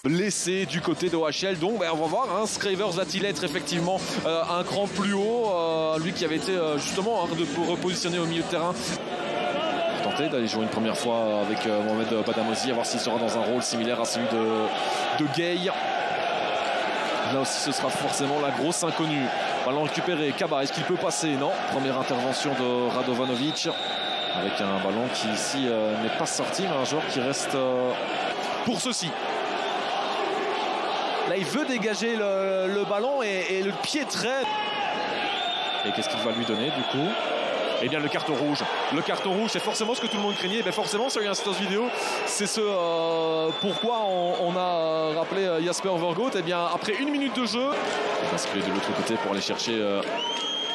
blessé du côté de OHL. Donc on va voir, hein, Scravers va-t-il être effectivement un cran plus haut, lui qui avait été justement de repositionner au milieu de terrain. Tenter d'aller jouer une première fois avec Mohamed Badamosi, à voir s'il sera dans un rôle similaire à celui de Gay. Là aussi ce sera forcément la grosse inconnue. Ballon récupéré, Kaba, est-ce qu'il peut passer? Non. Première intervention de Radovanovic avec un ballon qui ici n'est pas sorti, mais un joueur qui reste pour ceci. Là il veut dégager le ballon et le pied traîne. Et qu'est-ce qu'il va lui donner du coup? Eh bien le carton rouge. Le carton rouge, c'est forcément ce que tout le monde craignait. Et bien forcément sur une instance vidéo, c'est ce pourquoi on a rappelé Jasper Vergoot. Eh bien après 1 minute de jeu, il va se placer de l'autre côté pour aller chercher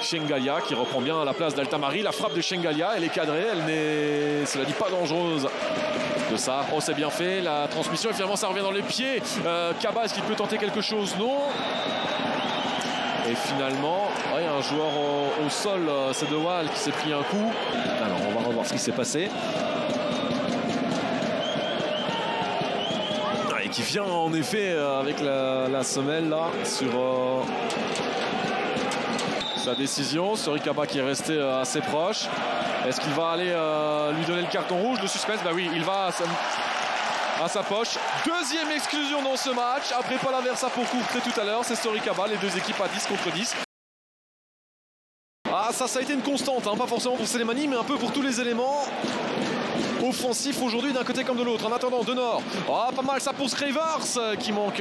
Shengalia qui reprend bien la place d'Altamari. La frappe de Shengalia, elle est cadrée, elle n'est, cela dit, pas dangereuse. De ça, oh c'est bien fait, la transmission et finalement ça revient dans les pieds. Kaba, est-ce qu'il peut tenter quelque chose? Non. Et finalement, il y a un joueur au sol, c'est De Waal qui s'est pris un coup. Alors on va revoir ce qui s'est passé. Et qui vient en effet avec la semelle là sur sa décision. Sori Kaba qui est resté assez proche. Est-ce qu'il va aller lui donner le carton rouge? Le suspense, bah oui, il va à sa poche. Deuxième exclusion dans ce match. Après Paul Aversa pour Courtrai tout à l'heure. C'est Sori Kaba, les deux équipes à 10 contre 10. Ah, ça a été une constante, hein, pas forcément pour Selemani, mais un peu pour tous les éléments offensifs aujourd'hui d'un côté comme de l'autre. En attendant, De Nord. Ah, pas mal ça pour Scravers qui manque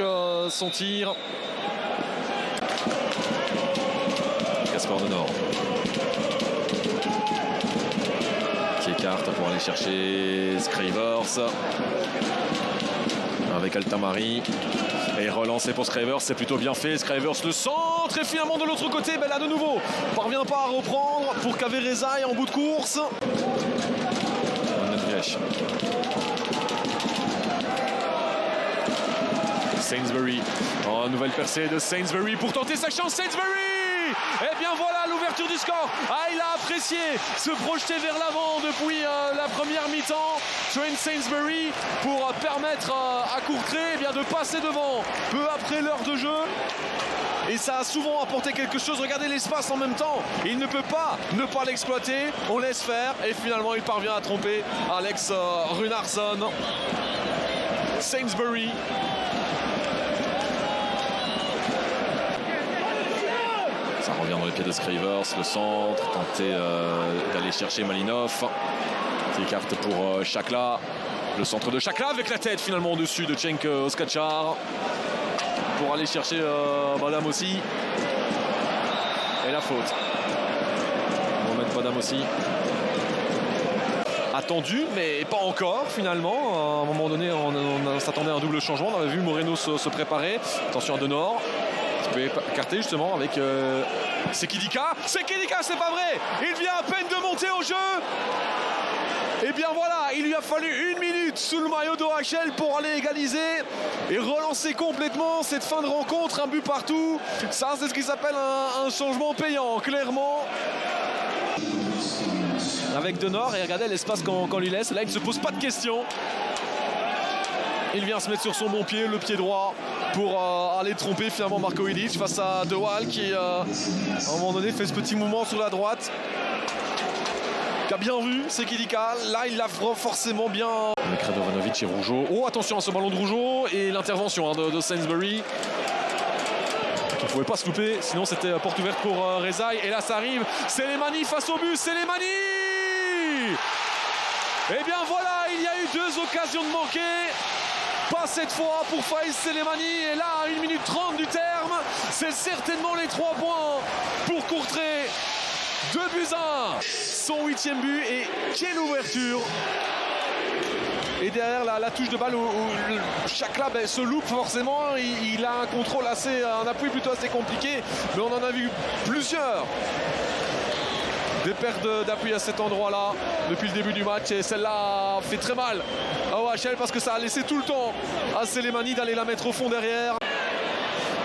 son tir. Casper De Nord. Qui écarte pour aller chercher Scravers. Avec Altamari. Et relancé pour Scravers, c'est plutôt bien fait. Scravers le centre et finalement de l'autre côté, ben là de nouveau, parvient pas à reprendre pour Kaverezai en bout de course. Sainsbury, nouvelle percée de Sainsbury pour tenter sa chance. Sainsbury, et bien voilà l'ouverture du score. Ah, il a apprécié se projeter vers l'avant depuis la première mi-temps. Trent Sainsbury pour permettre à Courtrai eh bien, de passer devant peu après l'heure de jeu. Et ça a souvent apporté quelque chose. Regardez l'espace en même temps. Il ne peut pas ne pas l'exploiter. On laisse faire et finalement il parvient à tromper Alex Runarsson. Sainsbury. Ça revient dans les pieds de Scravers, le centre, tenter d'aller chercher Malinov. Qui écarte pour Chakla. Le centre de Chakla avec la tête finalement au-dessus de Cenk Oskachar. Pour aller chercher Badamosi. Et la faute. Mohamed Badamosi. Attendu, mais pas encore finalement. À un moment donné, on s'attendait à un double changement. On avait vu Moreno se préparer. Attention à De Nord. Qui peut écarter justement avec Sekidika. Sekidika, c'est pas vrai. Il vient à peine de monter au jeu. Et bien voilà, il lui a fallu 1 minute sous le maillot d'OHL pour aller égaliser et relancer complètement cette fin de rencontre, un but partout. Ça, c'est ce qui s'appelle un changement payant, clairement. Avec De Nord, et regardez l'espace qu'on lui laisse. Là, il ne se pose pas de questions. Il vient se mettre sur son bon pied, le pied droit, pour aller tromper finalement Marko Ilic face à De Waal qui, à un moment donné, fait ce petit mouvement sur la droite. Qui a bien vu, c'est Kidika. Là, il l'a forcément bien. Avec Radovanovic et Rougeau. Oh, attention à ce ballon de Rougeau et l'intervention de Sainsbury. Qui ne pouvait pas se louper, sinon c'était porte ouverte pour Rezai. Et là, ça arrive. Selemani face au but. Selemani. Et bien voilà, il y a eu 2 occasions de manquer. Pas cette fois pour Faiz Selemani. Et là, à 1 minute 30 du terme, c'est certainement les 3 points pour Courtrai. 2 buts 1, son 8e but et quelle ouverture. Et derrière la touche de balle où Chakla se loupe forcément, il a un contrôle un appui plutôt assez compliqué, mais on en a vu plusieurs. Des pertes d'appui à cet endroit-là depuis le début du match et celle-là fait très mal à OHL parce que ça a laissé tout le temps à Selemani d'aller la mettre au fond derrière.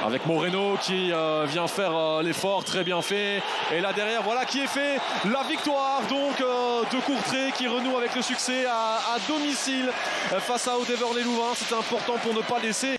Avec Moreno qui vient faire l'effort, très bien fait. Et là derrière, voilà qui est fait. La victoire donc de Courtrai qui renoue avec le succès à domicile face à Haut-Deverny Louvain. C'était important pour ne pas laisser.